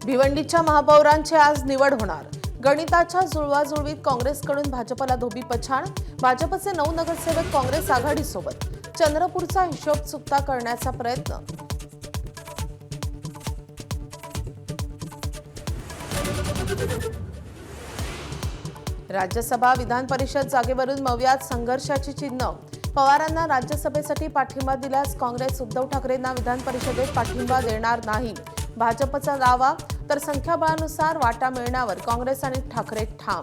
भिवंडीच्या महापौरांची आज निवड होणार। गणिताच्या जुळवाजुळवीत काँग्रेसकडून भाजपला धोबी पछाड। भाजपचे 9 नगरसेवक काँग्रेस आघाडीसोबत। चंद्रपूरचा हिशोब चुकता करण्याचा प्रयत्न। राज्यसभा विधान परिषद जागेवरून मवियात संघर्षाची चिन्ह। पवारांना राज्यसभेसाठी पाठिंबा दिल्यास काँग्रेस उद्धव ठाकरेंना विधान परिषदेत पाठिंबा देणार नाही। भाजपचा दावा, तर संख्याबळानुसार वाटा मिळण्यावर काँग्रेस आणि ठाकरे ठाम।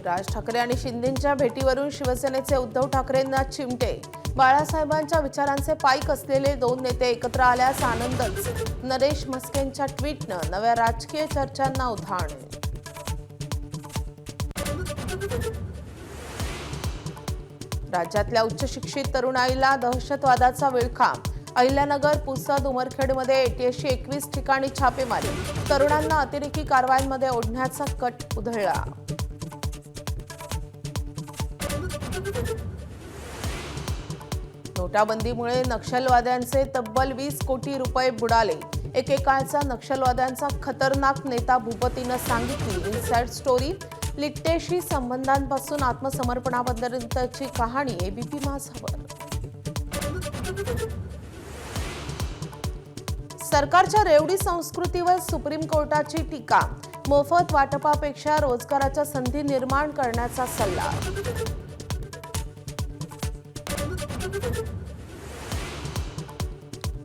राज ठाकरे आणि शिंदेंच्या भेटीवरून शिवसेनेचे उद्धव ठाकरेंना चिमटे। बाळासाहेबांच्या विचारांचे पाईक असलेले 2 नेते एकत्र आल्यास आनंदच। नरेश म्हस्केंच्या ट्विटनं नव्या राजकीय चर्चांना उधाण। राज्यातल्या उच्च शिक्षित तरुणाईला दहशतवादाचा विळखा। अहिल्यानगर, पुसद, उमरखेडमध्ये ATSची 21 ठिकाणी छापेमारी। तरुणांना अतिरेकी कारवायांमध्ये ओढण्याचा कट उधळला। नोटाबंदीमुळे नक्षलवाद्यांचे तब्बल 20 कोटी रुपये बुडाले। एकेकाळचा नक्षलवाद्यांचा खतरनाक नेता भूपतीनं सांगितली इनसाइड स्टोरी। लिट्टेशी संबंधांपासून आत्मसमर्पणापर्यंतची कहाणी एबीपी माझावर। सरकारच्या रेवडी संस्कृतीवर सुप्रीम कोर्टाची टीका। मोफत वाटपापेक्षा रोजगाराच्या संधी निर्माण करण्याचा सल्ला।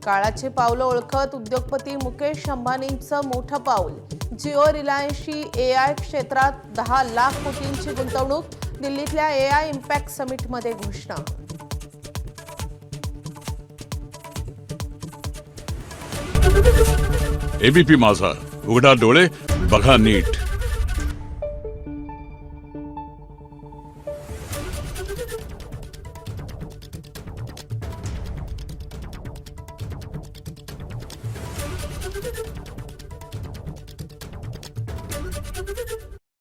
काळाची पावलं ओळखत उद्योगपती मुकेश अंबानींचं मोठं पाऊल। जिओ रिलायन्सची AI क्षेत्रात 10 लाख कोटींची गुंतवणूक। दिल्लीतल्या AI इम्पॅक्ट समिटमध्ये घोषणा। एबीपी माझा, उघडा डोळे बघा नीट।